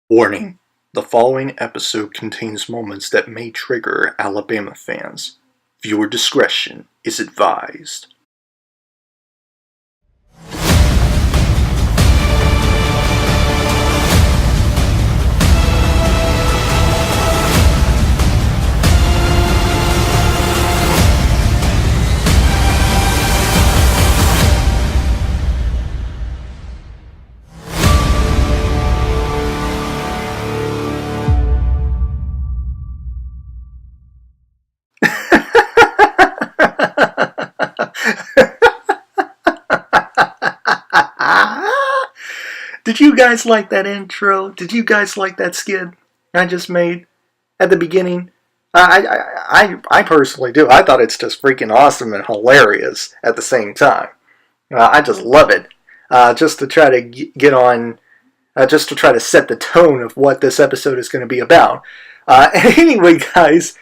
Warning: the following episode contains moments that may trigger Alabama fans. Viewer discretion is advised. Did you guys like that intro? Did you guys like that skit I just made at the beginning? I personally do. I thought it's just freaking awesome and hilarious at the same time. I just love it. Just to try to get on, just to try to set the tone of what this episode is going to be about. Anyway, guys,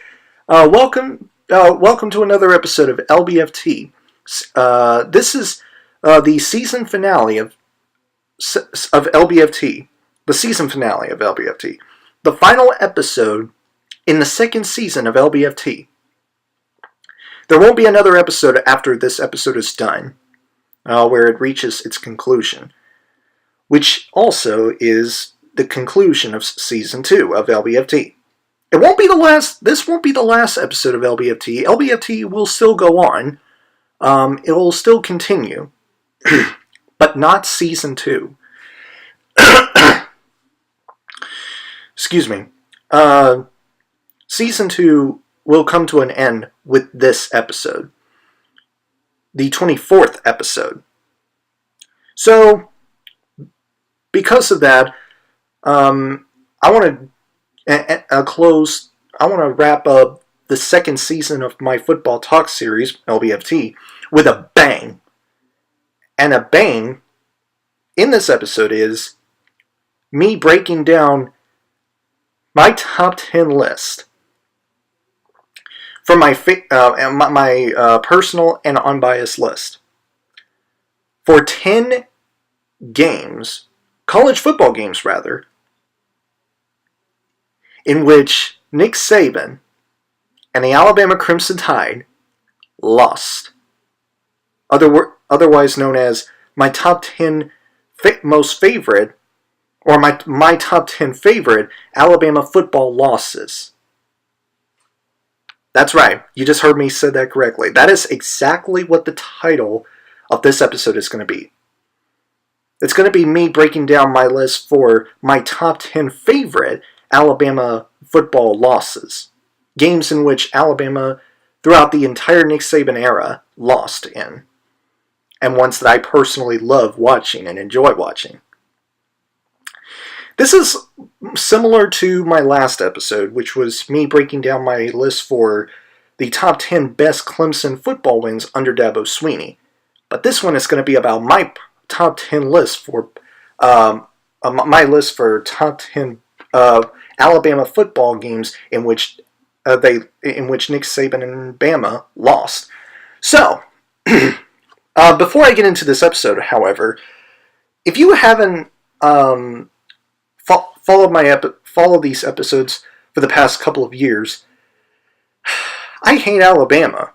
welcome to another episode of LBFT. This is the season finale of LBFT. The season finale of LBFT. The final episode in the second season of LBFT. There won't be another episode after this episode is done, where it reaches its conclusion, which also is the conclusion of season 2 of LBFT. It won't be the last. This won't be the last episode of LBFT. LBFT will still go on. It will still continue, but not season 2. Excuse me. Season 2 will come to an end with this episode, the 24th episode. So, because of that, I want to wrap up the second season of my football talk series, LBFT, with a bang. And a bang in this episode is me breaking down my top 10 list from my personal and unbiased list for 10 games, college football games rather, in which Nick Saban and the Alabama Crimson Tide lost. Otherwise known as my top 10 most favorite, or my top 10 favorite Alabama football losses. That's right, you just heard me say that correctly. That is exactly what the title of this episode is going to be. It's going to be me breaking down my list for my top 10 favorite Alabama football losses. Games in which Alabama, throughout the entire Nick Saban era, lost in. And ones that I personally love watching and enjoy watching. This is similar to my last episode, which was me breaking down my list for the top 10 best Clemson football wins under Dabo Swinney. But this one is going to be about my top 10 list for my list for top 10 Alabama football games in which Nick Saban and Bama lost. So, before I get into this episode, however, if you haven't followed these episodes for the past couple of years, I hate Alabama.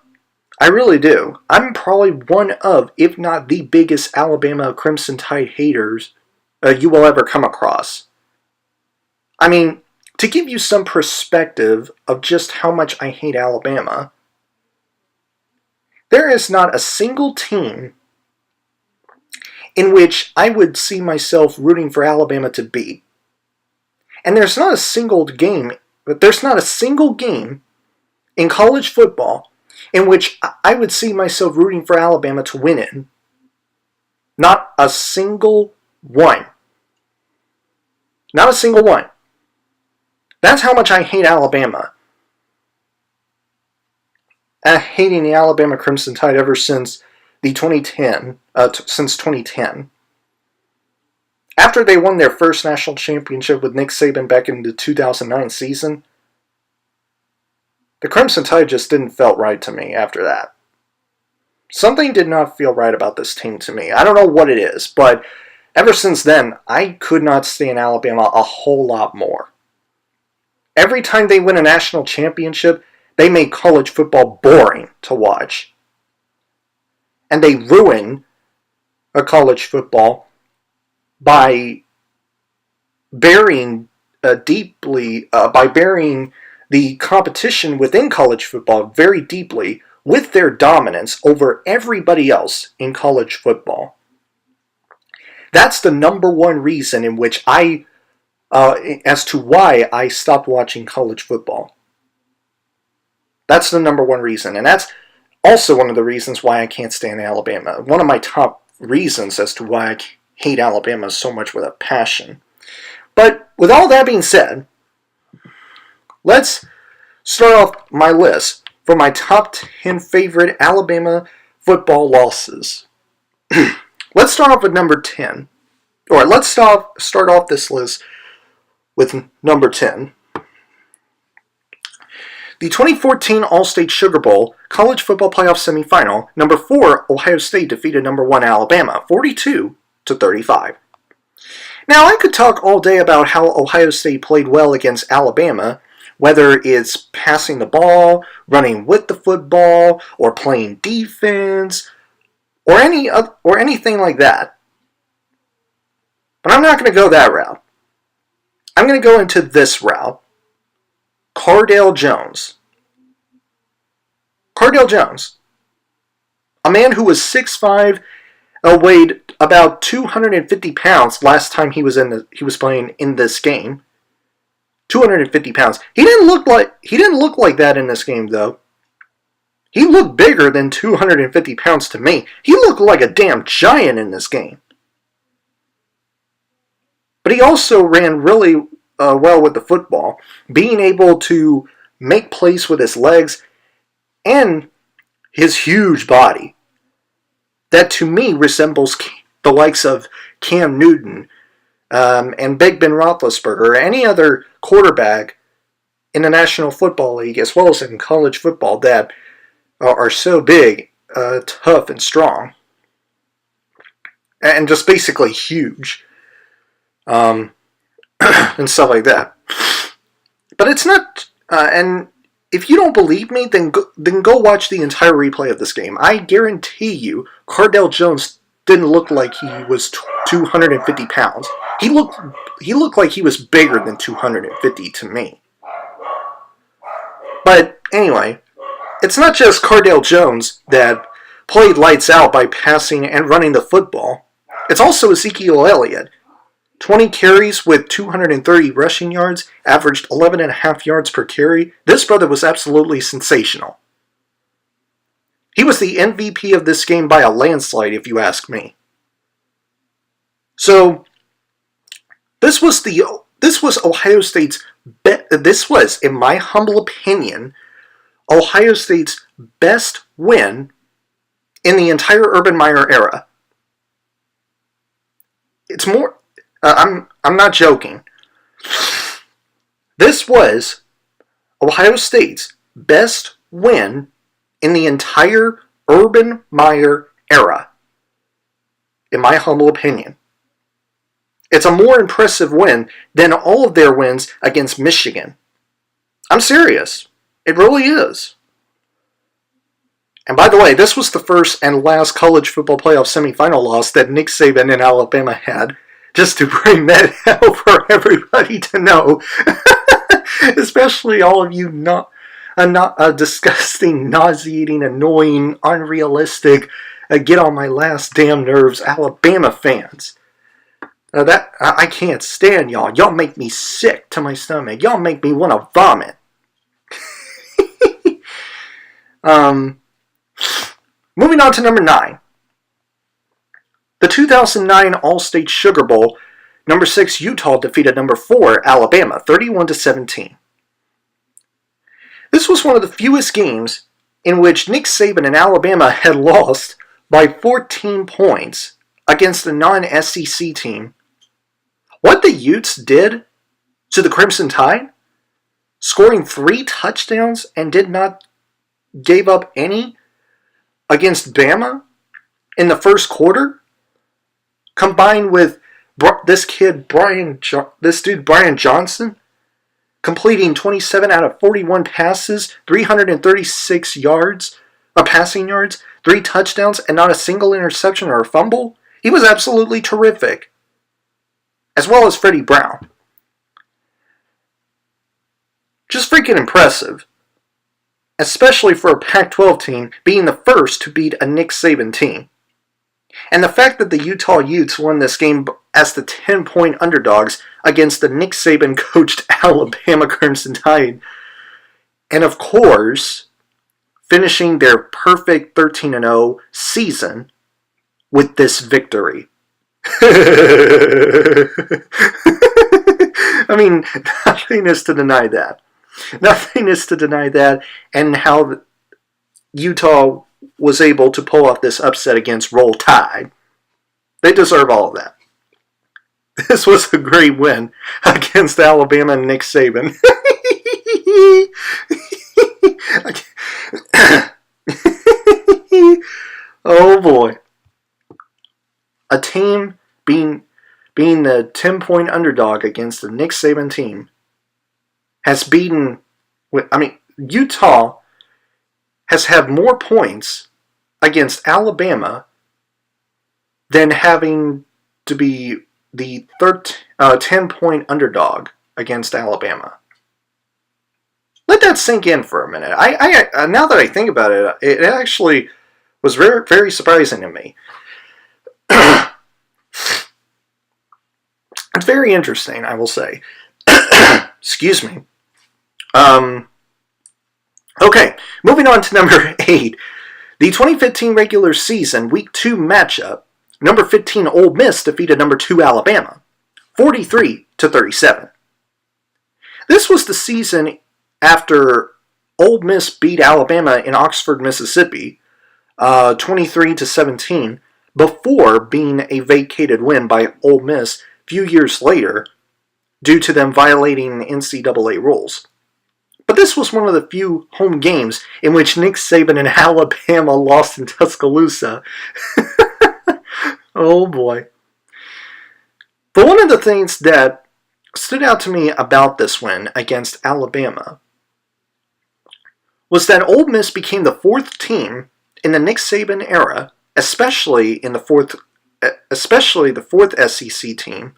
I really do. I'm probably one of, if not the biggest Alabama Crimson Tide haters you will ever come across. I mean, to give you some perspective of just how much I hate Alabama, there is not a single team in which I would see myself rooting for Alabama to beat. And there's not a single game in college football in which I would see myself rooting for Alabama to win it. Not a single one. Not a single one. That's how much I hate Alabama. Hating the Alabama Crimson Tide ever since the 2010. After they won their first national championship with Nick Saban back in the 2009 season, the Crimson Tide just didn't felt right to me after that. Something did not feel right about this team to me. I don't know what it is, but ever since then, I could not stand Alabama a whole lot more. Every time they win a national championship, they make college football boring to watch. And they ruin a college football by burying the competition within college football very deeply with their dominance over everybody else in college football. That's the number one reason in which as to why I stopped watching college football. That's the number one reason, and that's also one of the reasons why I can't stand Alabama. One of my top reasons as to why I hate Alabama so much with a passion. But with all that being said, let's start off my list for my top 10 favorite Alabama football losses. Let's start off with number 10. Or let's start off this list with number 10. The 2014 All-State Sugar Bowl College Football Playoff Semifinal, number 4 Ohio State defeated number 1 Alabama, 42-35. Now, I could talk all day about how Ohio State played well against Alabama, whether it's passing the ball, running with the football, or playing defense, or anything like that. But I'm not going to go that route. I'm going to go into this route. Cardale Jones. Cardale Jones. A man who was 6'5", weighed about 250 pounds last time he was playing in this game. 250 pounds. He didn't look like that in this game, though. He looked bigger than 250 pounds to me. He looked like a damn giant in this game. But he also ran really well with the football, being able to make plays with his legs and his huge body. That to me resembles the likes of Cam Newton and Big Ben Roethlisberger or any other quarterback in the National Football League as well as in college football that are so big, tough, and strong. And just basically huge. And stuff like that. But it's not... and if you don't believe me, then go watch the entire replay of this game. I guarantee you, Cardale Jones didn't look like he was 250 pounds. He looked like he was bigger than 250 to me. But anyway, it's not just Cardale Jones that played lights out by passing and running the football. It's also Ezekiel Elliott. 20 carries with 230 rushing yards, averaged 11.5 yards per carry. This brother was absolutely sensational. He was the MVP of this game by a landslide, if you ask me. So, this was Ohio State's this was, in my humble opinion, Ohio State's best win in the entire Urban Meyer era. It's more... I'm not joking. This was Ohio State's best win in the entire Urban Meyer era, in my humble opinion. It's a more impressive win than all of their wins against Michigan. I'm serious. It really is. And by the way, this was the first and last college football playoff semifinal loss that Nick Saban and Alabama had. Just to bring that out for everybody to know. Especially all of you disgusting, nauseating, annoying, unrealistic, get on my last damn nerves Alabama fans. I can't stand y'all. Y'all make me sick to my stomach. Y'all make me want to vomit. Moving on to number 9. The 2009 All-State Sugar Bowl, number 6 Utah defeated number 4 Alabama, 31-17. This was one of the fewest games in which Nick Saban and Alabama had lost by 14 points against a non-SEC team. What the Utes did to the Crimson Tide, scoring 3 touchdowns and did not give up any against Bama in the first quarter, combined with this dude Brian Johnson, completing 27 out of 41 passes, 336 yards, passing yards, 3 touchdowns, and not a single interception or a fumble. He was absolutely terrific. As well as Freddie Brown. Just freaking impressive. Especially for a Pac-12 team being the first to beat a Nick Saban team. And the fact that the Utah Utes won this game as the 10-point underdogs against the Nick Saban coached Alabama Crimson Tide. And of course, finishing their perfect 13-0 season with this victory. I mean, nothing is to deny that. Nothing is to deny that, and how Utah was able to pull off this upset against Roll Tide. They deserve all of that. This was a great win against Alabama and Nick Saban. Oh boy. A team being the 10-point underdog against the Nick Saban team has beaten, Utah has had more points against Alabama than having to be the 10-point underdog against Alabama. Let that sink in for a minute. I now that I think about it, it actually was very, very surprising to me. It's very interesting, I will say. Excuse me. Okay, moving on to number 8. The 2015 regular season Week 2 matchup. Number 15 Ole Miss defeated number 2 Alabama, 43-37. This was the season after Ole Miss beat Alabama in Oxford, Mississippi, 23-17, before being a vacated win by Ole Miss a few years later due to them violating NCAA rules. But this was one of the few home games in which Nick Saban and Alabama lost in Tuscaloosa. Oh boy. But one of the things that stood out to me about this win against Alabama was that Ole Miss became the 4th team in the Nick Saban era, especially the 4th SEC team,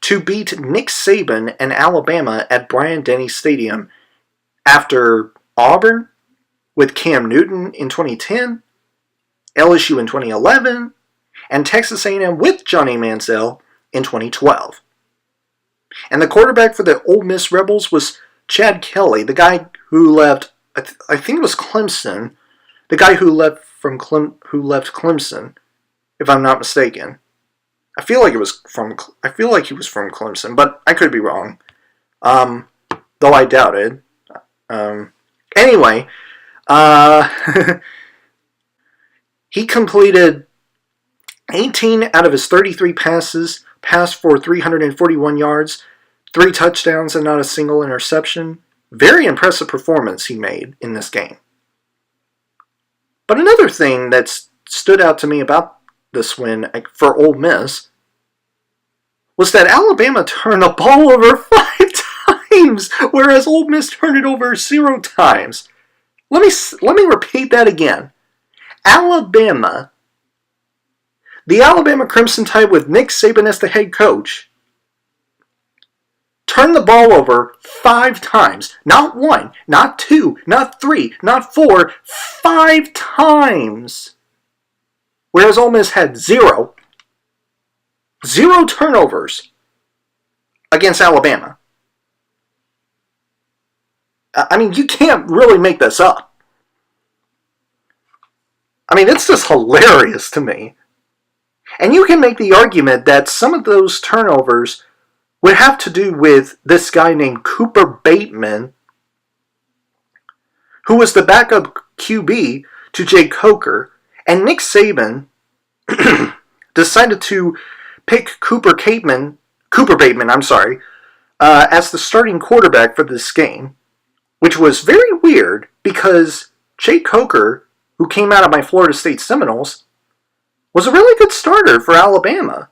to beat Nick Saban and Alabama at Bryant-Denny Stadium after Auburn with Cam Newton in 2010, LSU in 2011, and Texas A&M with Johnny Manziel in 2012. And the quarterback for the Ole Miss Rebels was Chad Kelly, the guy who left, I think it was Clemson, the guy who left Clemson, if I'm not mistaken. I feel like he was from Clemson, but I could be wrong. Though I doubt it. Anyway, he completed 18 out of his 33 passes, passed for 341 yards, 3 touchdowns, and not a single interception. Very impressive performance he made in this game. But another thing that stood out to me about this win for Ole Miss was that Alabama turned the ball over 5 times, whereas Ole Miss turned it over 0 times. Let me repeat that again. The Alabama Crimson Tide with Nick Saban as the head coach, turned the ball over 5 times. Not 1, not 2, not 3, not 4, 5 times. Whereas Ole Miss had 0 turnovers against Alabama. I mean, you can't really make this up. I mean, it's just hilarious to me. And you can make the argument that some of those turnovers would have to do with this guy named Cooper Bateman, who was the backup QB to Jay Coker, and Nick Saban decided to pick Cooper Bateman, as the starting quarterback for this game, which was very weird because Jay Coker, who came out of my Florida State Seminoles, was a really good starter for Alabama.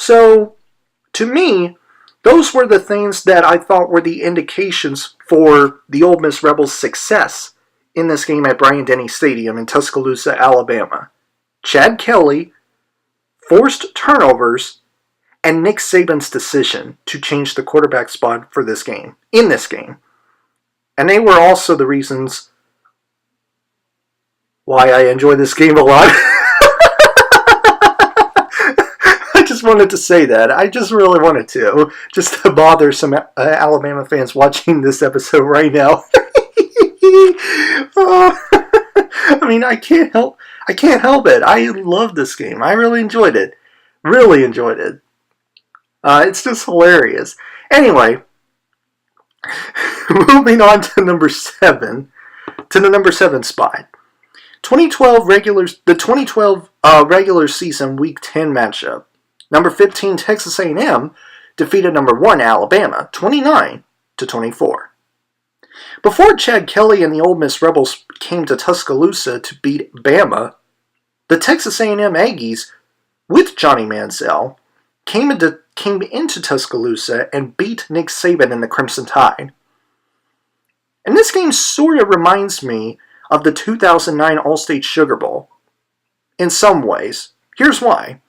So, to me, those were the things that I thought were the indications for the Ole Miss Rebels' success in this game at Bryant-Denny Stadium in Tuscaloosa, Alabama. Chad Kelly, forced turnovers, and Nick Saban's decision to change the quarterback spot for this game, in this game. And they were also the reasons why I enjoy this game a lot. I just wanted to say that. I just really wanted to. Just to bother some Alabama fans watching this episode right now. I mean, I can't help it. I love this game. I really enjoyed it. Really enjoyed it. It's just hilarious. Anyway, moving on to number 7, to the number 7 spot. The 2012 regular season Week 10 matchup. Number 15 Texas A&M defeated number 1 Alabama 29-24. Before Chad Kelly and the Ole Miss Rebels came to Tuscaloosa to beat Bama, the Texas A&M Aggies, with Johnny Manziel, came into Tuscaloosa and beat Nick Saban in the Crimson Tide. And this game sort of reminds me of the 2009 All-State Sugar Bowl. In some ways. Here's why.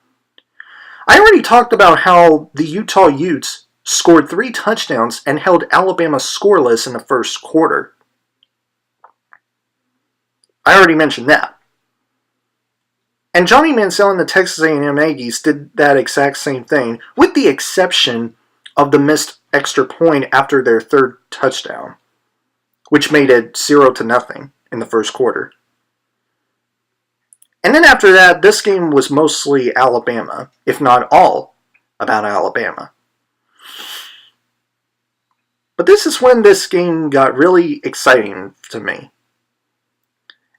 I already talked about how the Utah Utes scored 3 touchdowns and held Alabama scoreless in the first quarter. I already mentioned that. And Johnny Manziel and the Texas A&M Aggies did that exact same thing, with the exception of the missed extra point after their third touchdown, which made it 0-0 in the first quarter. And then after that, this game was mostly Alabama, if not all about Alabama. But this is when this game got really exciting to me.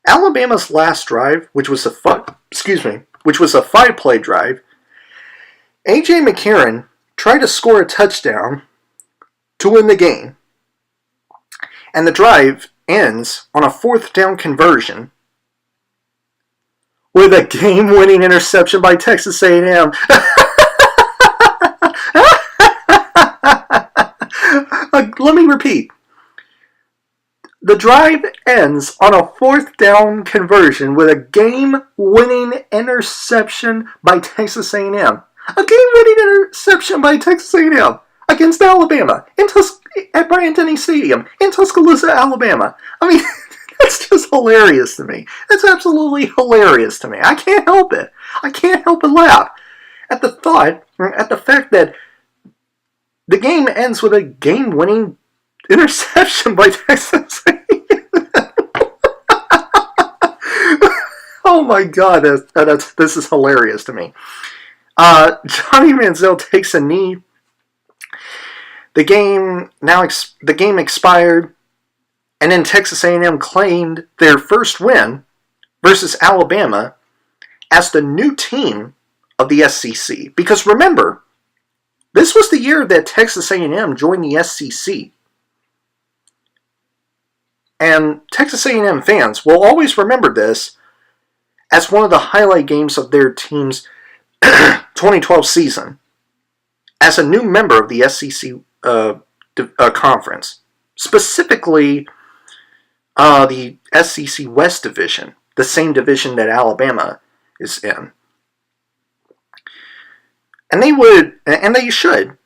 Alabama's last drive, which was a 5-play drive, A.J. McCarron tried to score a touchdown to win the game. And the drive ends on a 4th down conversion with a game-winning interception by Texas A&M. Let me repeat. The drive ends on a 4th down conversion with a game-winning interception by Texas A&M. A game-winning interception by Texas A&M against Alabama at Bryant-Denny Stadium in Tuscaloosa, Alabama. I mean, that's just hilarious to me. That's absolutely hilarious to me. I can't help it. I can't help but laugh at the fact that the game ends with a game-winning interception by Texas A&M. Oh my God, this is hilarious to me. Johnny Manziel takes a knee. The game expired, and then Texas A&M claimed their first win versus Alabama as the new team of the SEC. Because remember, this was the year that Texas A&M joined the SEC. And Texas A&M fans will always remember this as one of the highlight games of their team's 2012 season as a new member of the SEC conference. Specifically, the SEC West Division, the same division that Alabama is in. And they should.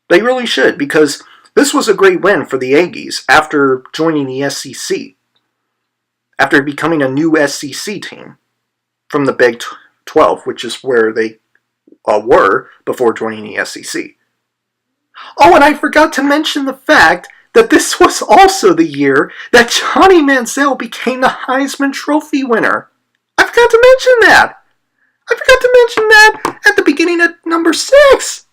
They really should, because this was a great win for the Aggies after joining the SEC, after becoming a new SEC team from the Big 12, which is where they were before joining the SEC. Oh, and I forgot to mention the fact that this was also the year that Johnny Manziel became the Heisman Trophy winner. I forgot to mention that. At the beginning of number 6.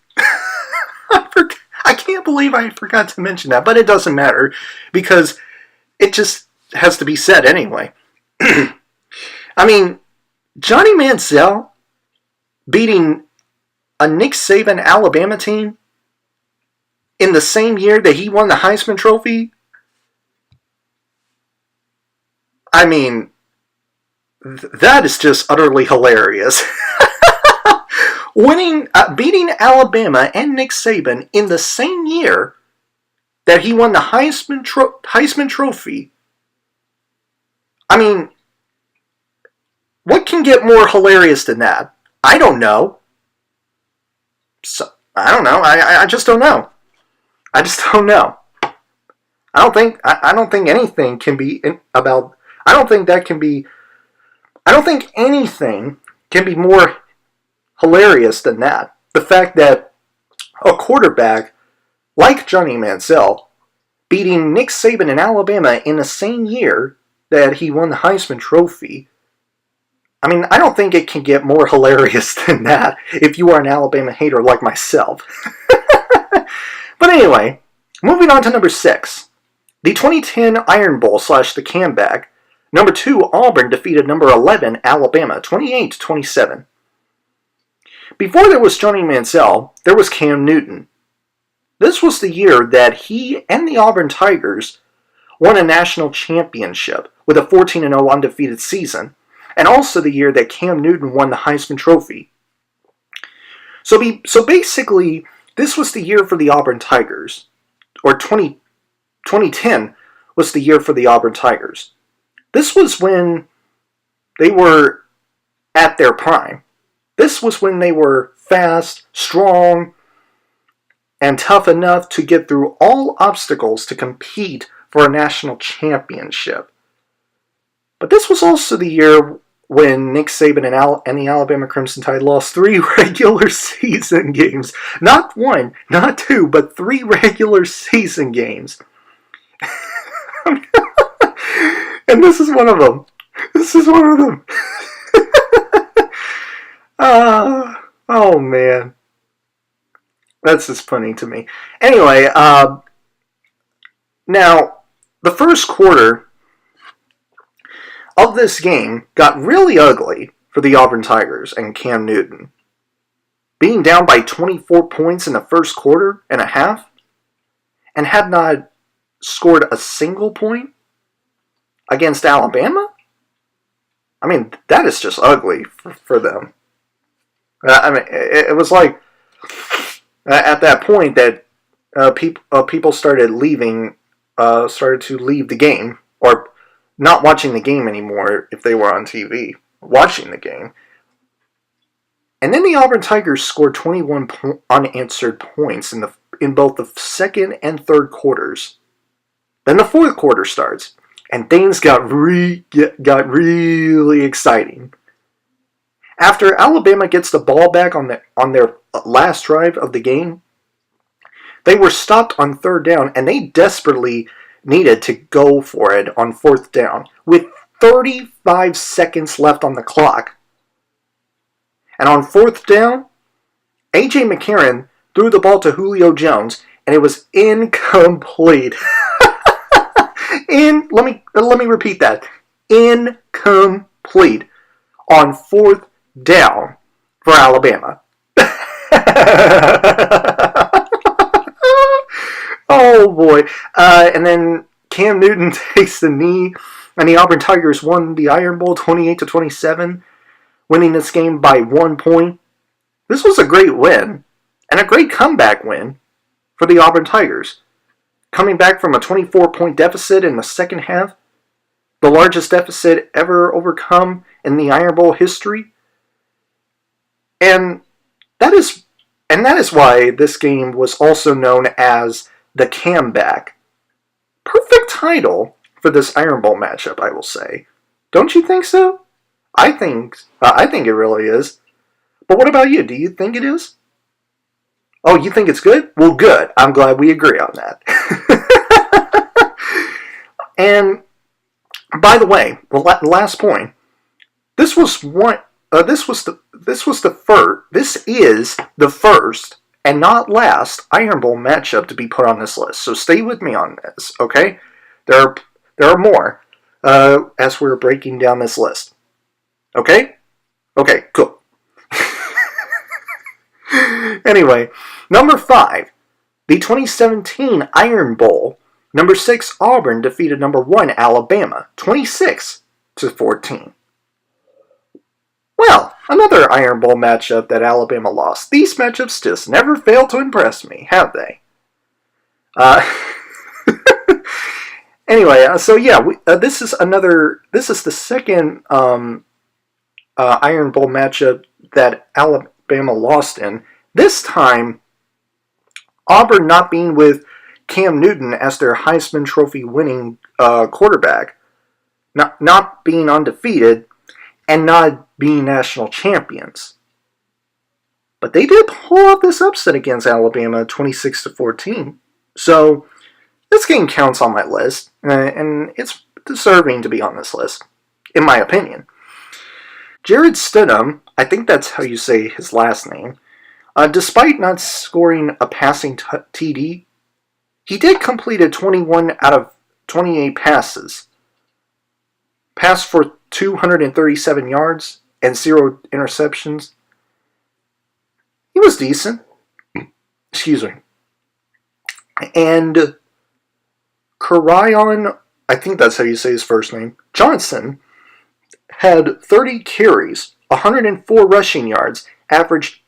I can't believe I forgot to mention that, but it doesn't matter because it just has to be said anyway. I mean, Johnny Manziel beating a Nick Saban Alabama team in the same year that he won the Heisman Trophy? I mean, that is just utterly hilarious. beating Alabama and Nick Saban in the same year that he won the Heisman Trophy. I mean, what can get more hilarious than that? I don't know. So, I don't know. I just don't know. I just don't know. I don't think anything can be about. I don't think anything can be more hilarious than that. The fact that a quarterback like Johnny Manziel beating Nick Saban in Alabama in the same year that he won the Heisman Trophy. I mean, I don't think it can get more hilarious than that if you are an Alabama hater like myself. But anyway, moving on to number 6. The 2010 Iron Bowl / the comeback. Number 2, Auburn defeated number 11, Alabama, 28-27. Before there was Johnny Manziel, there was Cam Newton. This was the year that he and the Auburn Tigers won a national championship with a 14-0 undefeated season, and also the year that Cam Newton won the Heisman Trophy. So basically, this was the year for the Auburn Tigers, or 2010 was the year for the Auburn Tigers. This was when they were at their prime. This was when they were fast, strong, and tough enough to get through all obstacles to compete for a national championship. But this was also the year when Nick Saban and the Alabama Crimson Tide lost 3 regular season games. Not 1, not 2, but 3 regular season games. And this is one of them. Oh man. That's just funny to me. Anyway, now, the first quarter of this game got really ugly for the Auburn Tigers and Cam Newton. Being down by 24 points in the first quarter and a half, and had not scored a single point against Alabama? I mean, that is just ugly for them. I mean, it was like, at that point that people started to leave the game, or not watching the game anymore if they were on TV, watching the game. And then the Auburn Tigers scored 21 unanswered points in both the second and third quarters. Then the fourth quarter starts, and things got really exciting. After Alabama gets the ball back on their last drive of the game, they were stopped on third down, and they desperately needed to go for it on fourth down with 35 seconds left on the clock. And on fourth down, A.J. McCarron threw the ball to Julio Jones, and it was incomplete. Let me repeat that. Incomplete on fourth down for Alabama. Oh boy. And then Cam Newton takes the knee, and the Auburn Tigers won the Iron Bowl 28-27, winning this game by 1 point. This was a great win, and a great comeback win for the Auburn Tigers. Coming back from a 24-point deficit in the second half, the largest deficit ever overcome in the Iron Bowl history. And that is why this game was also known as the comeback. Perfect title for this Iron Bowl matchup, I will say. Don't you think so? I think it really is. But what about you? Do you think it is? Oh, you think it's good? Well, good. I'm glad we agree on that. And by the way, the last point. This is the first and not last Iron Bowl matchup to be put on this list. So stay with me on this, okay? There are more as we're breaking down this list. Okay? Okay, cool. Anyway, number 5, the 2017 Iron Bowl. Number 6, Auburn defeated number 1, Alabama, 26-14. Well, Another Iron Bowl matchup that Alabama lost. These matchups just never fail to impress me, have they? Uh, anyway, so yeah, this is the second Iron Bowl matchup that Alabama lost in. This time, Auburn not being with Cam Newton as their Heisman Trophy winning quarterback, not being undefeated, and not being national champions. But they did pull off this upset against Alabama 26-14. So this game counts on my list, and it's deserving to be on this list, in my opinion. Jared Stidham, I think that's how you say his last name, despite not scoring a passing TD, he did complete 21 out of 28 passes. Passed for 237 yards and 0 interceptions. He was decent. Excuse me. And Karion, I think that's how you say his first name, Johnson, had 30 carries, 104 rushing yards, averaged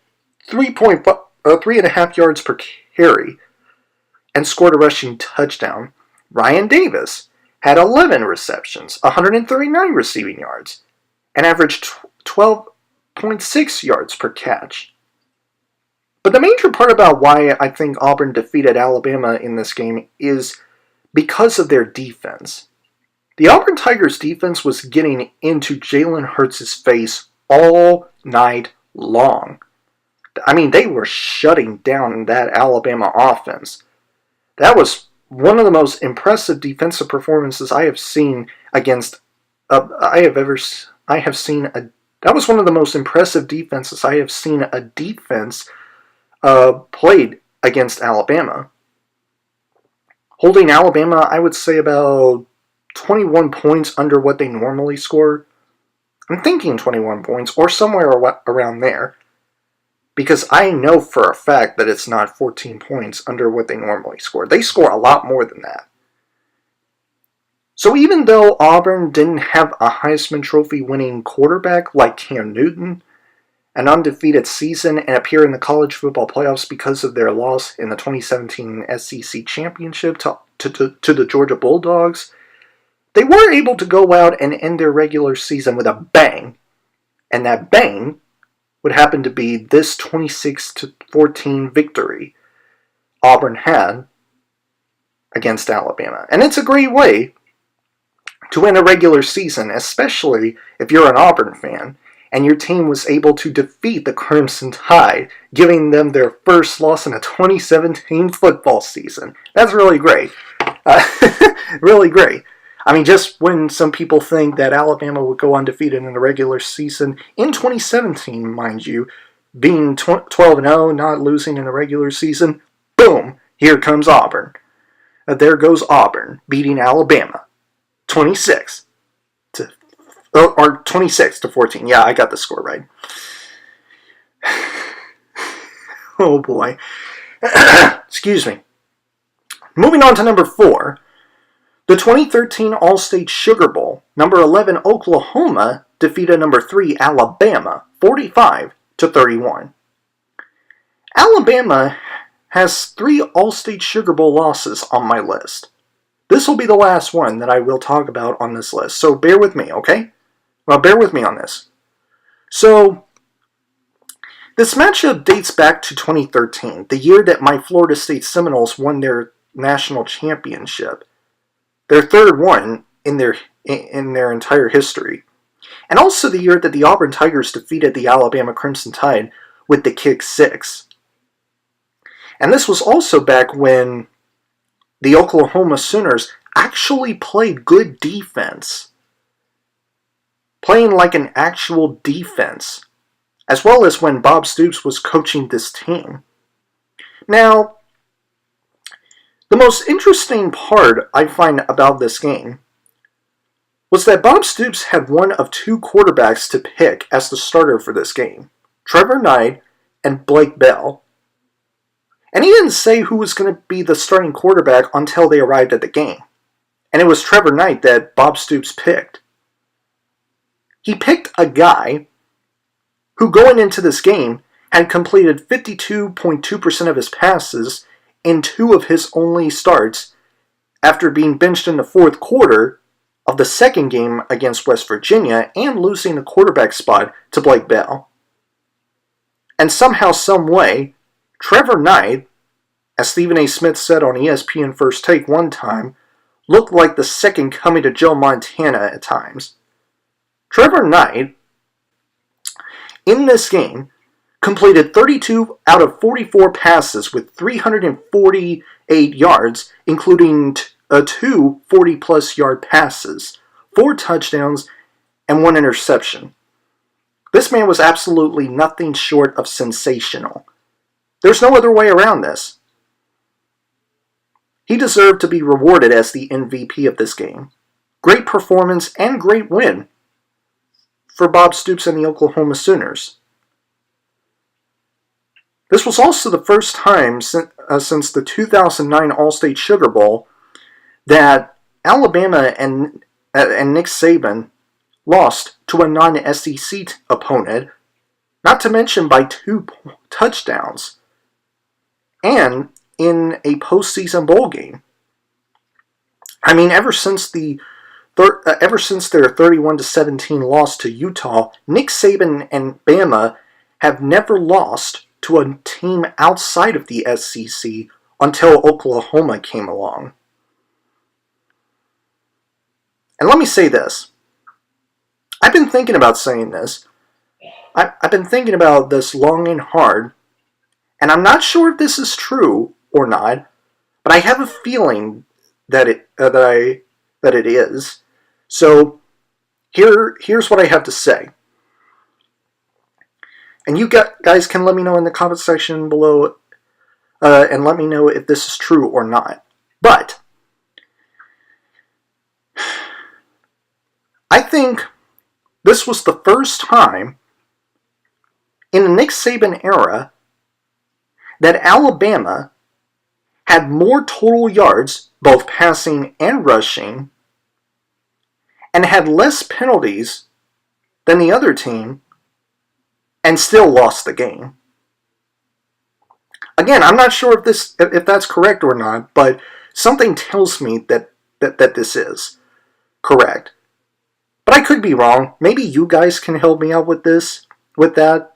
3.5 yards per carry, and scored a rushing touchdown. Ryan Davis had 11 receptions, 139 receiving yards, and averaged 12.6 yards per catch. But the major part about why I think Auburn defeated Alabama in this game is because of their defense. The Auburn Tigers defense was getting into Jalen Hurts' face all night long. I mean, they were shutting down that Alabama offense. That was one of the most impressive defensive performances I have seen against. That was one of the most impressive defenses I have seen a defense played against Alabama. Holding Alabama, I would say about 21 points under what they normally score. I'm thinking 21 points or somewhere around there. Because I know for a fact that it's not 14 points under what they normally score. They score a lot more than that. So even though Auburn didn't have a Heisman Trophy winning quarterback like Cam Newton, an undefeated season, and appear in the college football playoffs because of their loss in the 2017 SEC Championship to the Georgia Bulldogs, they were able to go out and end their regular season with a bang. And that bang would happen to be this 26-14 victory Auburn had against Alabama. And it's a great way to win a regular season, especially if you're an Auburn fan and your team was able to defeat the Crimson Tide, giving them their first loss in a 2017 football season. That's really great. Really great. I mean, just when some people think that Alabama would go undefeated in the regular season, in 2017, mind you, being 12-0, not losing in the regular season, boom, here comes Auburn. There goes Auburn, beating Alabama, 26 to 14. Yeah, I got the score right. Oh boy. Excuse me. Moving on to number 4. The 2013 All-State Sugar Bowl, number 11 Oklahoma defeated number 3 Alabama, 45-31. Alabama has 3 All-State Sugar Bowl losses on my list. This will be the last one that I will talk about on this list, so bear with me, okay? Well, bear with me on this. So, this matchup dates back to 2013, the year that my Florida State Seminoles won their national championship. Their third one in their entire history. And also the year that the Auburn Tigers defeated the Alabama Crimson Tide with the kick 6. And this was also back when the Oklahoma Sooners actually played good defense. Playing like an actual defense. As well as when Bob Stoops was coaching this team. Now, the most interesting part I find about this game was that Bob Stoops had one of 2 quarterbacks to pick as the starter for this game, Trevor Knight and Blake Bell. And he didn't say who was going to be the starting quarterback until they arrived at the game. And it was Trevor Knight that Bob Stoops picked. He picked a guy who going into this game had completed 52.2% of his passes in 2 of his only starts after being benched in the 4th quarter of the second game against West Virginia and losing the quarterback spot to Blake Bell. And somehow, some way, Trevor Knight, as Stephen A. Smith said on ESPN First Take one time, looked like the second coming to Joe Montana at times. Trevor Knight, in this game, completed 32 out of 44 passes with 348 yards, including 2 40-plus yard passes, 4 touchdowns, and 1 interception. This man was absolutely nothing short of sensational. There's no other way around this. He deserved to be rewarded as the MVP of this game. Great performance and great win for Bob Stoops and the Oklahoma Sooners. This was also the first time since the 2009 All-State Sugar Bowl that Alabama and Nick Saban lost to a non-SEC opponent, not to mention by 2 touchdowns, and in a postseason bowl game. I mean, ever since their 31-17 loss to Utah, Nick Saban and Bama have never lost to a team outside of the SEC until Oklahoma came along. And let me say this. I've been thinking about saying this. I've been thinking about this long and hard, and I'm not sure if this is true or not, but I have a feeling that it is. So here's what I have to say. And you guys can let me know in the comment section below and let me know if this is true or not. But I think this was the first time in the Nick Saban era that Alabama had more total yards, both passing and rushing, and had less penalties than the other team, and still lost the game. Again, I'm not sure if that's correct or not, but something tells me that this is correct. But I could be wrong. Maybe you guys can help me out with that,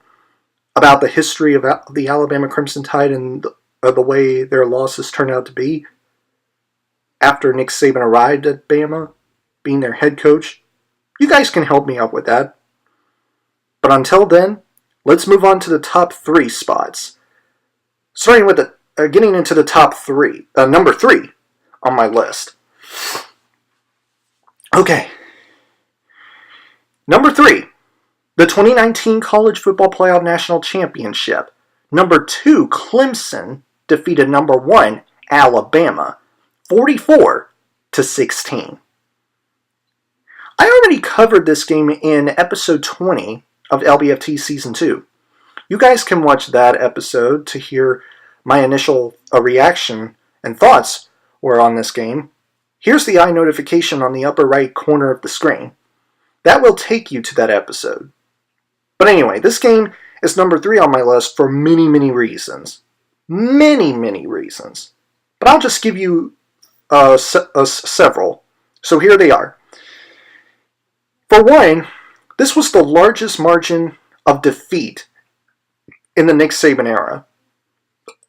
about the history of the Alabama Crimson Tide and the way their losses turned out to be after Nick Saban arrived at Bama, being their head coach. You guys can help me out with that. But until then, let's move on to the top 3 spots. Starting with getting into the top 3, number 3 on my list. Okay. Number 3, the 2019 College Football Playoff National Championship. Number 2, Clemson defeated number 1, Alabama, 44-16. I already covered this game in episode 20 of LBFT Season 2. You guys can watch that episode to hear my initial reaction and thoughts were on this game. Here's the eye notification on the upper right corner of the screen. That will take you to that episode. But anyway, this game is number 3 on my list for many, many reasons. Many, many reasons. But I'll just give you several. So here they are. For one, this was the largest margin of defeat in the Nick Saban era.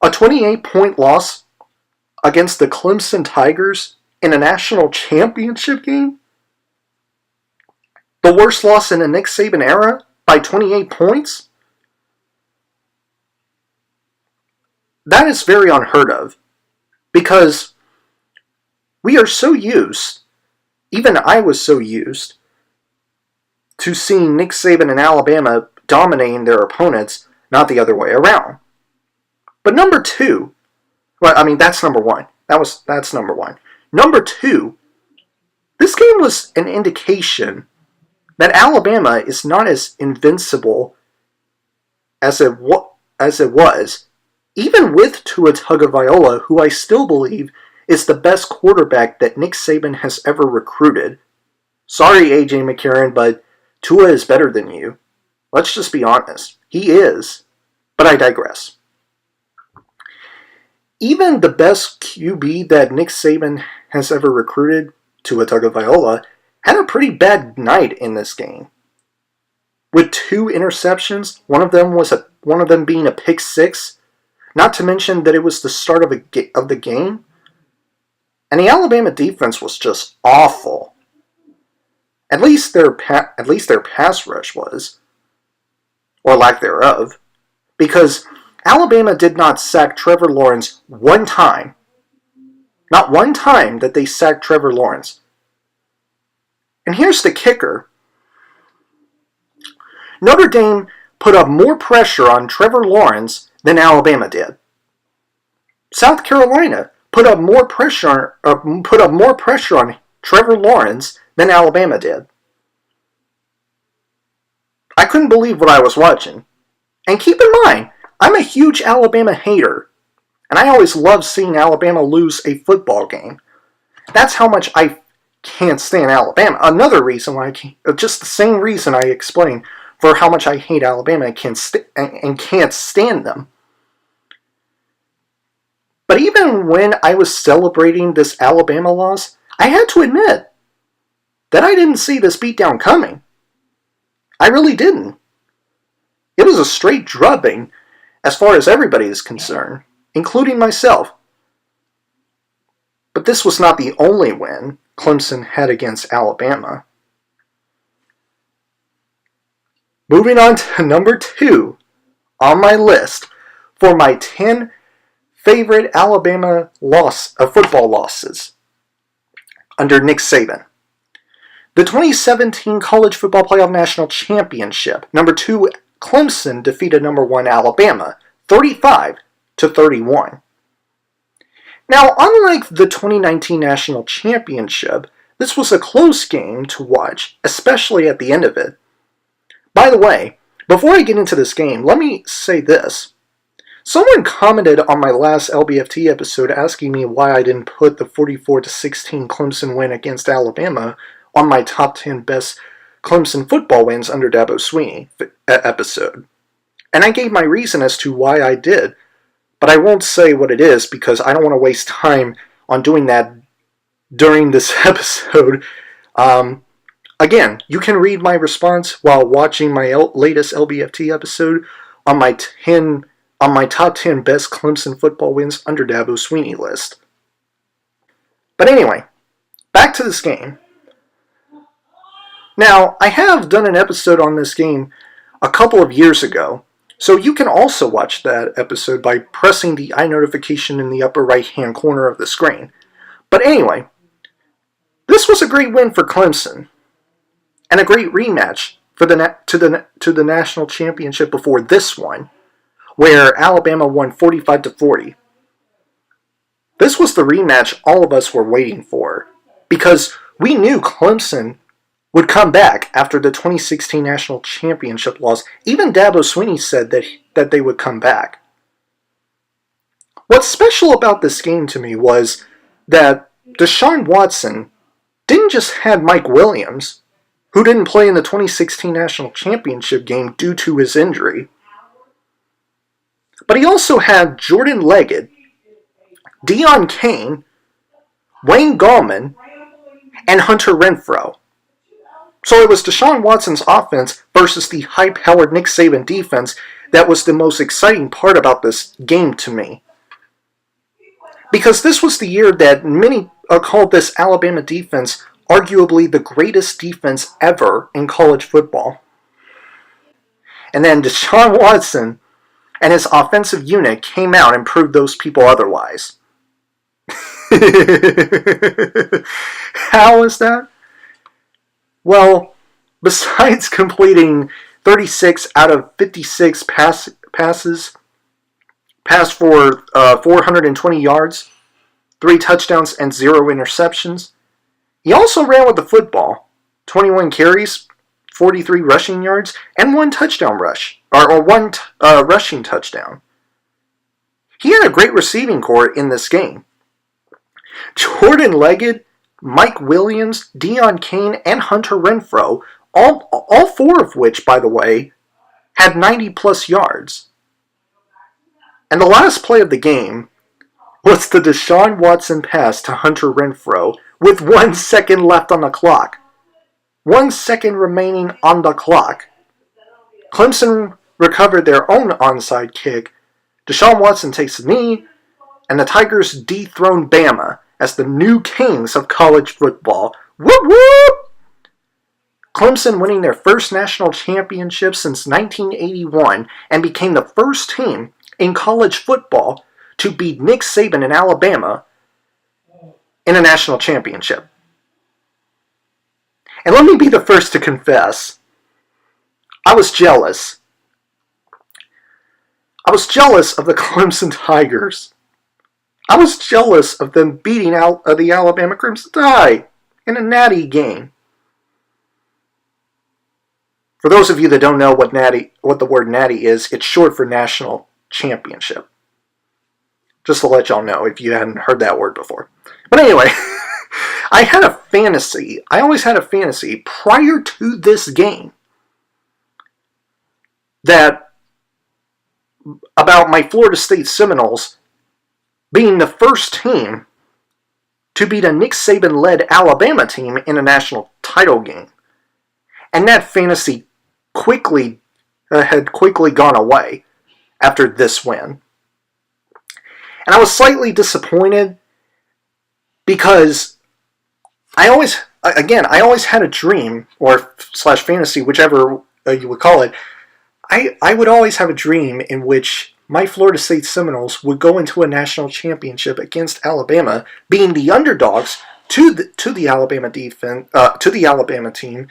A 28-point loss against the Clemson Tigers in a national championship game? The worst loss in the Nick Saban era by 28 points? That is very unheard of, because we are so used, even I was so used, to seeing Nick Saban and Alabama dominating their opponents, not the other way around. But number 2, well, I mean, that's number 1. That's number 1. Number 2, this game was an indication that Alabama is not as invincible as it was, even with Tua Tagovailoa, who I still believe is the best quarterback that Nick Saban has ever recruited. Sorry, A.J. McCarron, but Tua is better than you. Let's just be honest. He is. But I digress. Even the best QB that Nick Saban has ever recruited, Tua Tagovailoa, had a pretty bad night in this game. With 2 interceptions, one of them being a pick six, not to mention that it was the start of the game, and the Alabama defense was just awful. At least their pass rush was, or lack thereof, because Alabama did not sack Trevor Lawrence one time. Not one time that they sacked Trevor Lawrence. And here's the kicker. Notre Dame put up more pressure on Trevor Lawrence than Alabama did. South Carolina put up more pressure on Trevor Lawrence than Alabama did. I couldn't believe what I was watching. And keep in mind, I'm a huge Alabama hater, and I always love seeing Alabama lose a football game. That's how much I can't stand Alabama. Another reason why just the same reason I explained for how much I hate Alabama and can't stand them. But even when I was celebrating this Alabama loss, I had to admit that I didn't see this beatdown coming. I really didn't. It was a straight drubbing as far as everybody is concerned, including myself. But this was not the only win Clemson had against Alabama. Moving on to number 2 on my list for my 10 favorite Alabama football losses under Nick Saban. The 2017 College Football Playoff National Championship. Number 2, Clemson defeated number 1 Alabama, 35-31. Now, unlike the 2019 National Championship, this was a close game to watch, especially at the end of it. By the way, before I get into this game, let me say this. Someone commented on my last LBFT episode asking me why I didn't put the 44-16 Clemson win against Alabama on my top 10 best Clemson football wins under Dabo Swinney episode. And I gave my reason as to why I did, but I won't say what it is because I don't want to waste time on doing that during this episode. Again, you can read my response while watching my latest LBFT episode on my top 10 best Clemson football wins under Dabo Swinney list. But anyway, back to this game. Now, I have done an episode on this game a couple of years ago, so you can also watch that episode by pressing the I notification in the upper right-hand corner of the screen. But anyway, this was a great win for Clemson, and a great rematch for to the national championship before this one, where Alabama won 45-40. This was the rematch all of us were waiting for, because we knew Clemson would come back after the 2016 national championship loss. Even Dabo Swinney said that they would come back. What's special about this game to me was that Deshaun Watson didn't just have Mike Williams, who didn't play in the 2016 national championship game due to his injury, but he also had Jordan Leggett, Deion Kane, Wayne Gallman, and Hunter Renfrow. So it was Deshaun Watson's offense versus the high-powered Nick Saban defense that was the most exciting part about this game to me. Because this was the year that many called this Alabama defense arguably the greatest defense ever in college football. And then Deshaun Watson and his offensive unit came out and proved those people otherwise. How is that? Well, besides completing 36 out of 56 passes for 420 yards, 3 touchdowns, and 0 interceptions, he also ran with the football, 21 carries, 43 rushing yards, and 1 touchdown rush, or one rushing touchdown. He had a great receiving corps in this game. Jordan Leggett, Mike Williams, Deion Kane, and Hunter Renfrow, all 4 of which, by the way, had 90-plus yards. And the last play of the game was the Deshaun Watson pass to Hunter Renfrow with 1 second left on the clock. 1 second remaining on the clock. Clemson recovered their own onside kick. Deshaun Watson takes a knee, and the Tigers dethrone Bama as the new kings of college football. Whoop whoop! Clemson winning their first national championship since 1981 and became the first team in college football to beat Nick Saban in Alabama in a national championship. And let me be the first to confess, I was jealous. I was jealous of the Clemson Tigers. I was jealous of them beating out the Alabama Crimson Tide in a natty game. For those of you that don't know what the word natty is, it's short for national championship. Just to let y'all know if you hadn't heard that word before. But anyway, I had a fantasy. I always had a fantasy prior to this game about my Florida State Seminoles being the first team to beat a Nick Saban-led Alabama team in a national title game. And that fantasy had quickly gone away after this win. And I was slightly disappointed because I always had a dream, or slash fantasy, whichever you would call it. I would always have a dream in which my Florida State Seminoles would go into a national championship against Alabama, being the underdogs to the Alabama team,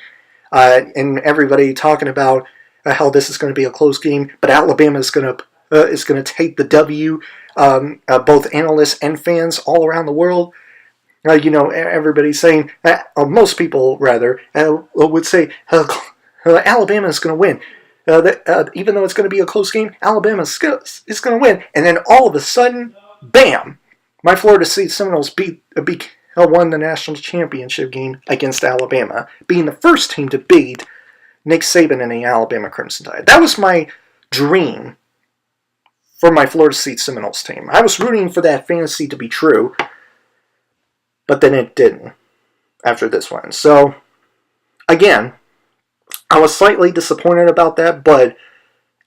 and everybody talking about how this is going to be a close game, but Alabama is going to take the W. Both analysts and fans all around the world. Everybody's saying, most people rather, would say Alabama is going to win. Even though it's going to be a close game, Alabama is going to win. And then all of a sudden, bam! My Florida State Seminoles won the national championship game against Alabama, being the first team to beat Nick Saban and the Alabama Crimson Tide. That was my dream for my Florida State Seminoles team. I was rooting for that fantasy to be true, but then it didn't after this one. So, again, I was slightly disappointed about that, but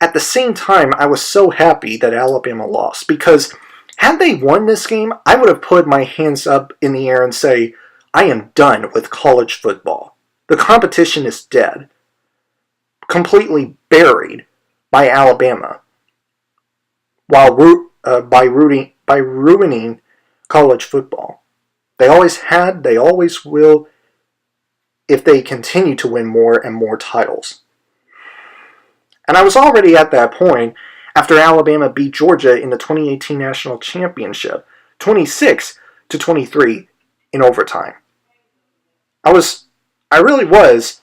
at the same time, I was so happy that Alabama lost, because had they won this game, I would have put my hands up in the air and say, I am done with college football. The competition is dead. Completely buried by Alabama. By ruining college football. They always had, they always will, if they continue to win more and more titles. And I was already at that point after Alabama beat Georgia in the 2018 National Championship, 26-23 in overtime. I really was.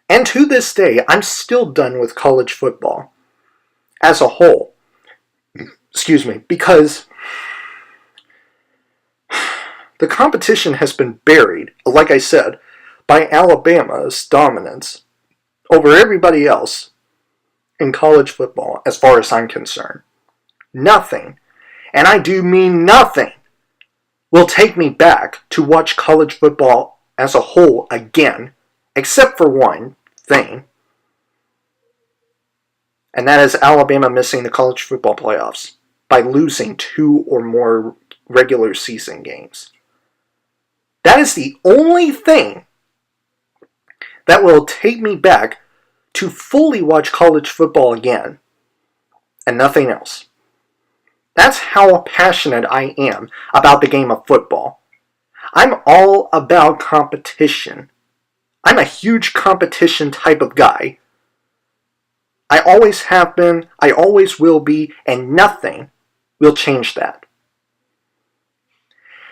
And to this day, I'm still done with college football as a whole. Excuse me, because the competition has been buried, like I said, by Alabama's dominance over everybody else in college football, as far as I'm concerned. Nothing, and I do mean nothing, will take me back to watch college football as a whole again, except for one thing, and that is Alabama missing the college football playoffs by losing 2 or more regular season games. That is the only thing that will take me back to fully watch college football again, and nothing else. That's how passionate I am about the game of football. I'm all about competition. I'm a huge competition type of guy. I always have been, I always will be, and nothing will change that.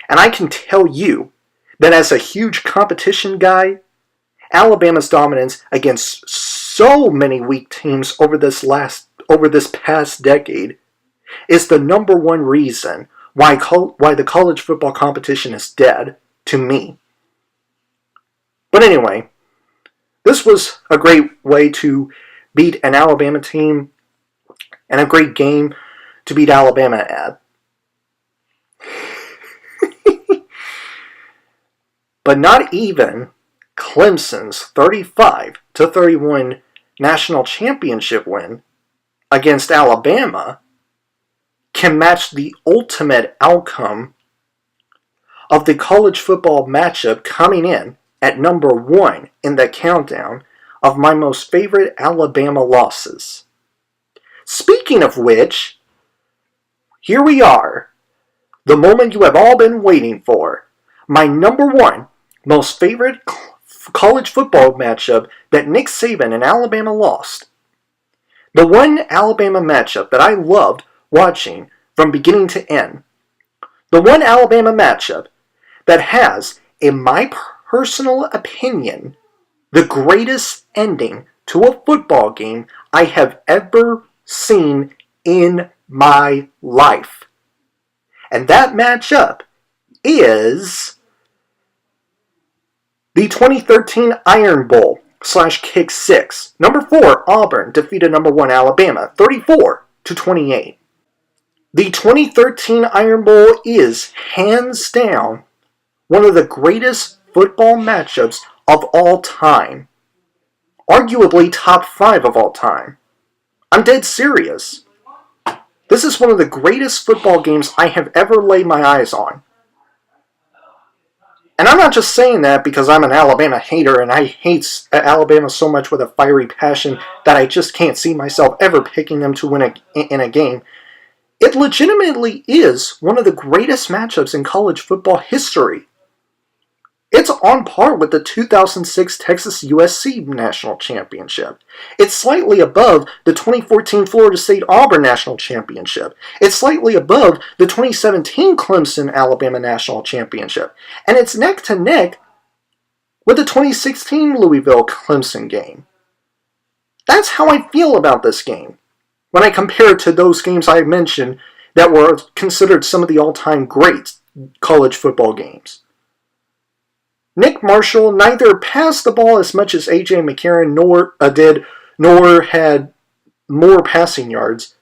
And I can tell you that as a huge competition guy, Alabama's dominance against so many weak teams over this past decade is the number one reason why the college football competition is dead to me. But anyway, This was a great way to beat an Alabama team and a great game to beat Alabama at. But not even Clemson's 35-31 national championship win against Alabama can match the ultimate outcome of the college football matchup coming in at number 1 in the countdown of my most favorite Alabama losses. Speaking of which, here we are, the moment you have all been waiting for, my number 1 most favorite college football matchup that Nick Saban and Alabama lost. The one Alabama matchup that I loved watching from beginning to end. The one Alabama matchup that has, in my personal opinion, the greatest ending to a football game I have ever seen in my life. And that matchup is the 2013 Iron Bowl /Kick 6. Number 4, Auburn defeated number 1 Alabama 34-28. The 2013 Iron Bowl is, hands down, one of the greatest football matchups of all time. Arguably top 5 of all time. I'm dead serious. This is one of the greatest football games I have ever laid my eyes on. And I'm not just saying that because I'm an Alabama hater and I hate Alabama so much with a fiery passion that I just can't see myself ever picking them to win in a game. It legitimately is one of the greatest matchups in college football history. It's on par with the 2006 Texas USC National Championship. It's slightly above the 2014 Florida State Auburn National Championship. It's slightly above the 2017 Clemson Alabama National Championship. And it's neck to neck with the 2016 Louisville Clemson game. That's how I feel about this game when I compare it to those games I mentioned that were considered some of the all-time great college football games. Nick Marshall neither passed the ball as much as A.J. McCarron nor had more passing yards,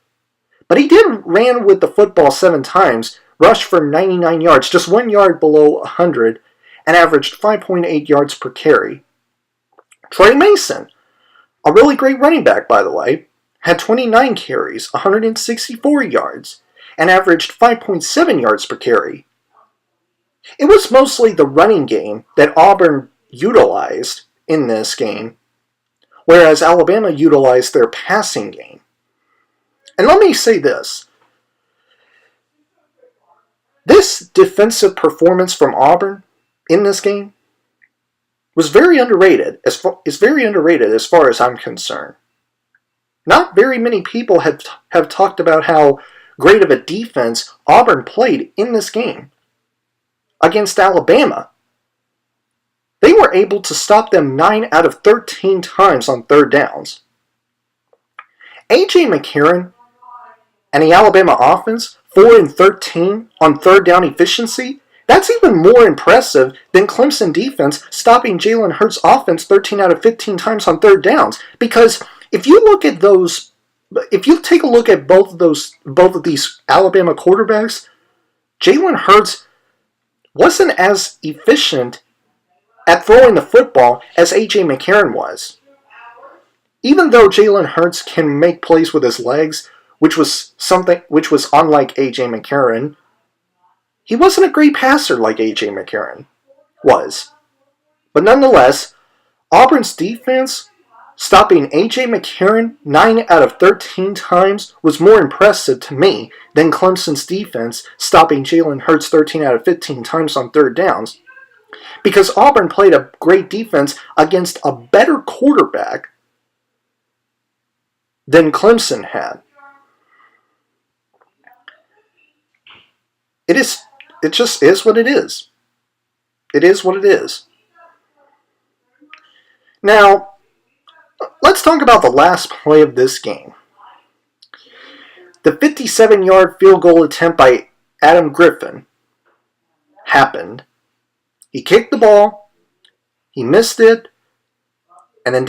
but he ran with the football 7 times, rushed for 99 yards, just 1 yard below 100, and averaged 5.8 yards per carry. Troy Mason, a really great running back by the way, had 29 carries, 164 yards, and averaged 5.7 yards per carry. It was mostly the running game that Auburn utilized in this game, whereas Alabama utilized their passing game. And let me say this. This defensive performance from Auburn in this game was very underrated, as far as I'm concerned. Not very many people have talked about how great of a defense Auburn played in this game. Against Alabama, they were able to stop them 9 out of 13 times on third downs. A.J. McCarron and the Alabama offense, 4-13 on third down efficiency, that's even more impressive than Clemson defense stopping Jalen Hurts' offense 13 out of 15 times on third downs. Because if you take a look at both of these Alabama quarterbacks, Jalen Hurts wasn't as efficient at throwing the football as A.J. McCarron was. Even though Jalen Hurts can make plays with his legs, which was unlike A.J. McCarron, he wasn't a great passer like A.J. McCarron was. But nonetheless, Auburn's defense stopping A.J. McCarron 9 out of 13 times was more impressive to me than Clemson's defense stopping Jalen Hurts 13 out of 15 times on third downs, because Auburn played a great defense against a better quarterback than Clemson had. It just is what it is. It is what it is. Now, let's talk about the last play of this game. The 57-yard field goal attempt by Adam Griffin happened. He kicked the ball, he missed it, And then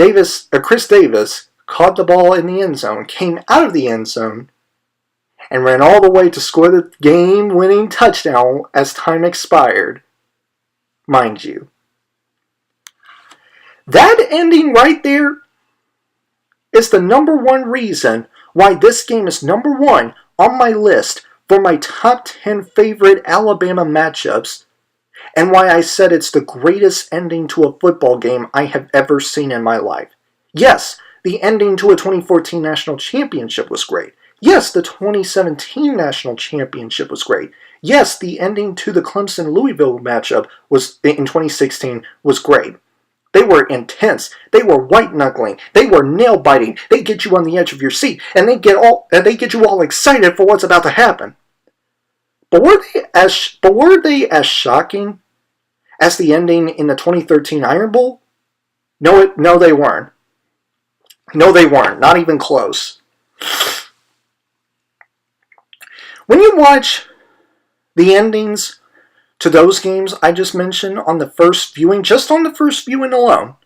Chris Davis caught the ball in the end zone, came out of the end zone, and ran all the way to score the game-winning touchdown as time expired. Mind you. That ending right there is the number one reason why this game is number one on my list for my top 10 favorite Alabama matchups, and why I said it's the greatest ending to a football game I have ever seen in my life. Yes, the ending to a 2014 national championship was great. Yes, the 2017 national championship was great. Yes, the ending to the Clemson-Louisville matchup in 2016 was great. They were intense. They were white-knuckling. They were nail-biting. They get you on the edge of your seat, and they get you all excited for what's about to happen. But were they as shocking as the ending in the 2013 Iron Bowl? No, they weren't. No, they weren't. Not even close. When you watch the endings to those games I just mentioned on the first viewing, just on the first viewing alone,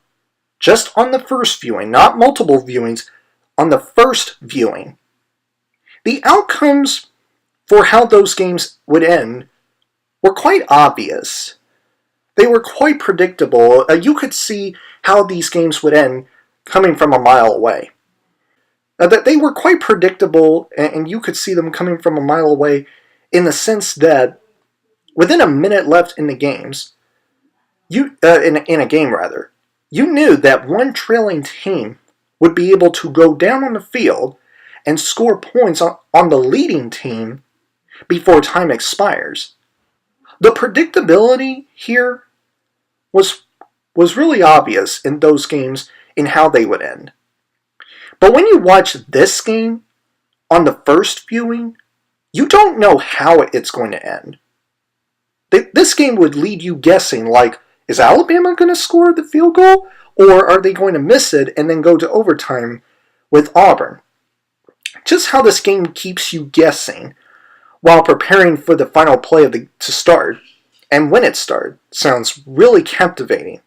just on the first viewing, not multiple viewings, on the first viewing, the outcomes for how those games would end were quite obvious. They were quite predictable. You could see how these games would end coming from a mile away. That they were quite predictable, and you could see them coming from a mile away in the sense that within a minute left in the games, in a game, you knew that one trailing team would be able to go down on the field and score points on the leading team before time expires. The predictability here was really obvious in those games in how they would end. But when you watch this game on the first viewing, you don't know how it's going to end. This game would lead you guessing, like, is Alabama going to score the field goal? Or are they going to miss it and then go to overtime with Auburn? Just how this game keeps you guessing while preparing for the final play to start, and when it started, sounds really captivating.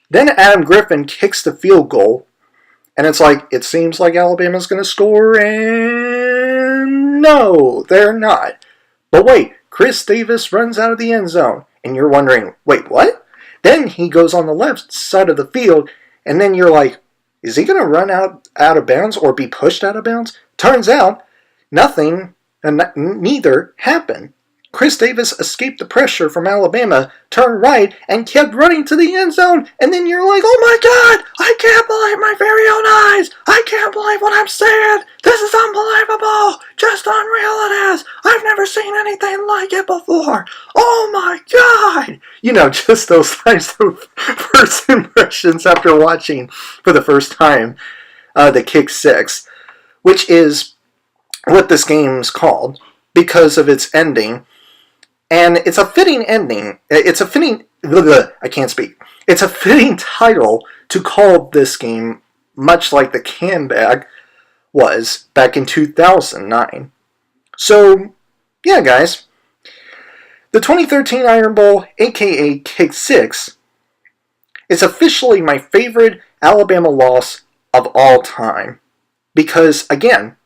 Then Adam Griffin kicks the field goal, and it's like, it seems like Alabama's going to score, and no, they're not. But wait, Chris Davis runs out of the end zone, and you're wondering, wait, what? Then he goes on the left side of the field, and then you're like, is he going to run out of bounds or be pushed out of bounds? Turns out, nothing, and neither happened. Chris Davis escaped the pressure from Alabama, turned right, and kept running to the end zone. And then you're like, oh my God, I can't believe my very own eyes. I can't believe what I'm seeing. This is unbelievable. Just unreal it is. I've never seen anything like it before. Oh my God. You know, just those types of first impressions after watching for the first time the Kick 6, which is what this game's called because of its ending. And it's a fitting ending. It's a fitting... I can't speak. It's a fitting title to call this game, much like the Can Bag was back in 2009. So, yeah, guys. The 2013 Iron Bowl, aka Kick 6, is officially my favorite Alabama loss of all time. Because, again,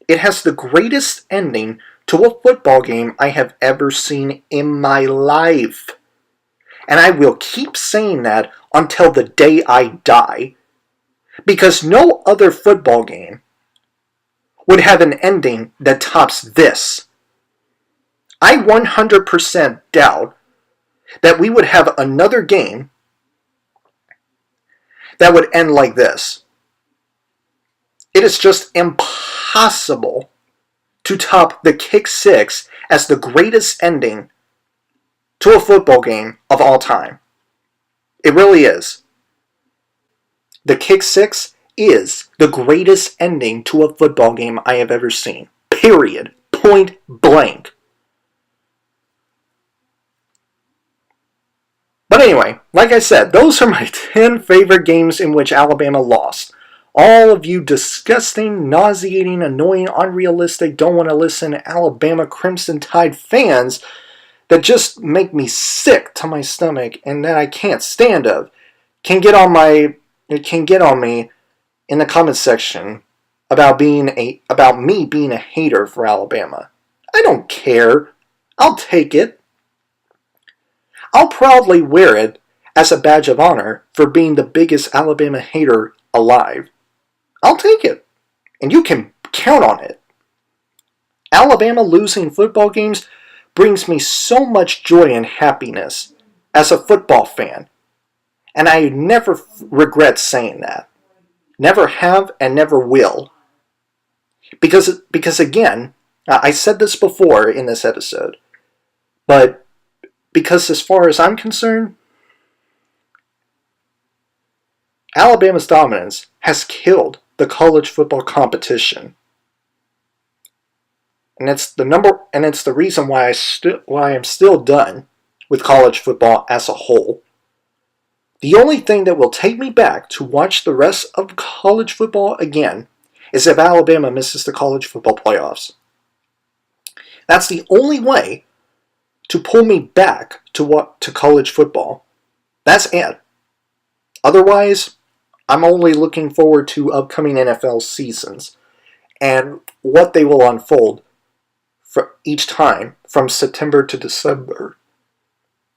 it has the greatest ending to a football game I have ever seen in my life. And I will keep saying that until the day I die. Because no other football game would have an ending that tops this. I 100% doubt that we would have another game that would end like this. It is just impossible to top the Kick 6 as the greatest ending to a football game of all time. It really is. The Kick 6 is the greatest ending to a football game I have ever seen. Period. Point blank. But anyway, like I said, those are my 10 favorite games in which Alabama lost. All of you disgusting, nauseating, annoying, unrealistic, don't want to listen Alabama Crimson Tide fans that just make me sick to my stomach and that I can't stand of can get on my can get on me in the comments section about me being a hater for Alabama. I don't care. I'll take it. I'll proudly wear it as a badge of honor for being the biggest Alabama hater alive. I'll take it. And you can count on it. Alabama losing football games brings me so much joy and happiness as a football fan. And I never regret saying that. Never have and never will. Because again, I said this before in this episode, but because as far as I'm concerned, Alabama's dominance has killed the college football competition. And it's the reason why I'm still done with college football as a whole. The only thing that will take me back to watch the rest of college football again is if Alabama misses the college football playoffs. That's the only way to pull me back to college football. That's it. Otherwise, I'm only looking forward to upcoming NFL seasons and what they will unfold for each time from September to December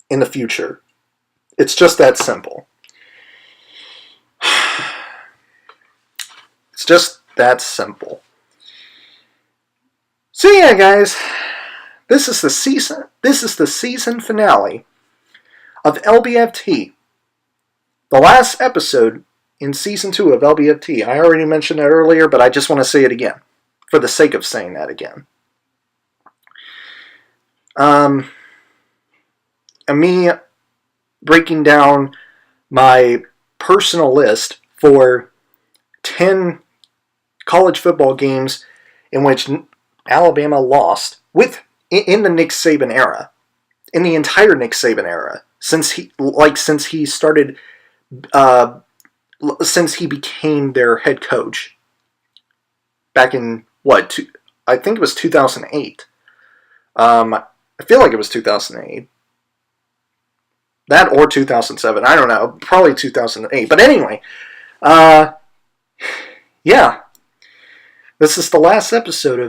in the future. It's just that simple. It's just that simple. So yeah, guys, this is the season finale of LBFT. The last episode in season 2 of LBFT. I already mentioned that earlier, but I just want to say it again for the sake of saying that again. And me breaking down my personal list for 10 college football games in which Alabama lost in the Nick Saban era, in the entire Nick Saban era, since he started, since he became their head coach back in I think it was 2008. I feel like it was 2008. That or 2007. I don't know. Probably 2008. But anyway, yeah. This is the last episode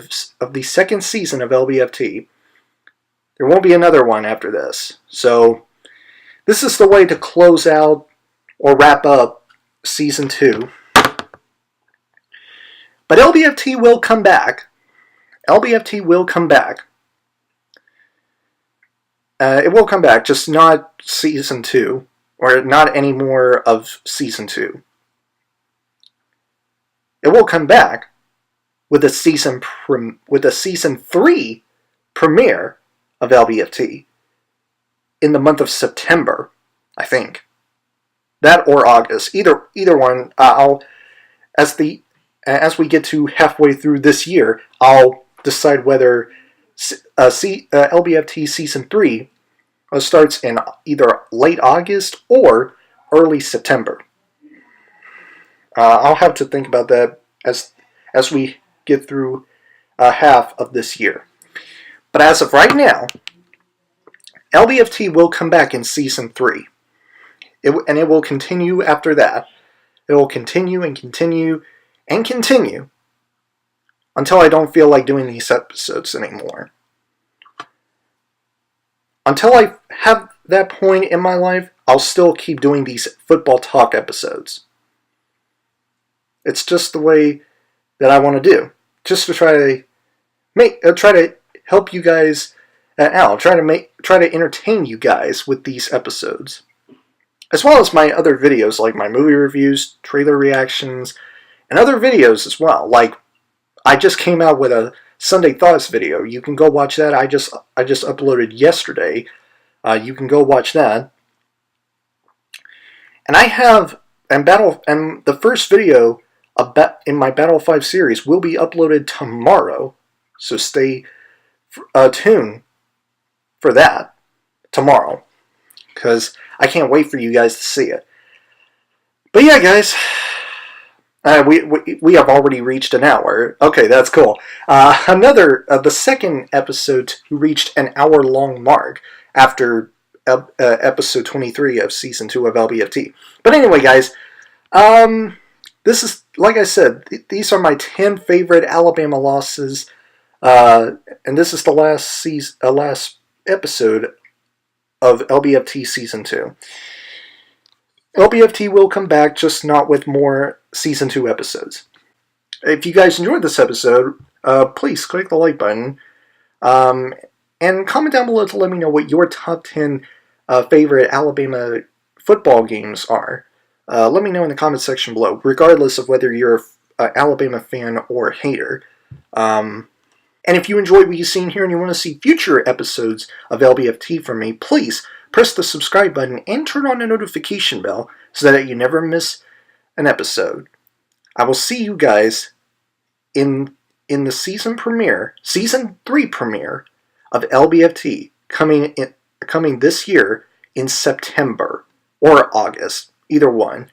of the second season of LBFT. There won't be another one after this. So, this is the way to close out or wrap up season 2. But LBFT will come back. LBFT will come back. It will come back, just not season 2, or not any more of season 2. It will come back with a season 3 premiere of LBFT in the month of September, I think. That or August, either one. As we get to halfway through this year, I'll decide whether LBFT Season 3 starts in either late August or early September. I'll have to think about that as we get through half of this year. But as of right now, LBFT will come back in Season 3. And it will continue after that. It will continue and continue and continue until I don't feel like doing these episodes anymore. Until I have that point in my life, I'll still keep doing these football talk episodes. It's just the way that I want to do. Just to try to help you guys out. Try to entertain you guys with these episodes. As well as my other videos like my movie reviews, trailer reactions, and other videos as well. Like, I just came out with a Sunday Thoughts video. You can go watch that. I just uploaded yesterday. You can go watch that. And the first video in my Battle 5 series will be uploaded tomorrow. So stay tuned for that tomorrow, because I can't wait for you guys to see it. But yeah, guys. We have already reached an hour. Okay, that's cool. The second episode reached an hour-long mark after episode 23 of Season 2 of LBFT. But anyway, guys, This is, like I said, these are my 10 favorite Alabama losses. And this is the last episode of LBFT Season 2. LBFT will come back, just not with more Season 2 episodes. If you guys enjoyed this episode, please click the like button. And comment down below to let me know what your top 10 favorite Alabama football games are. Let me know in the comment section below, regardless of whether you're an Alabama fan or hater. And if you enjoyed what you've seen here and you want to see future episodes of LBFT from me, please press the subscribe button and turn on the notification bell so that you never miss an episode. I will see you guys in the season 3 premiere of LBFT coming this year in September or August, either one.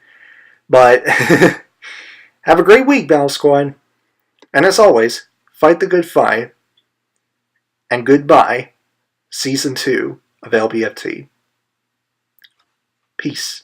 But have a great week, Battle Squad. And as always, fight the good fight. And goodbye, Season 2 of LBFT. Peace.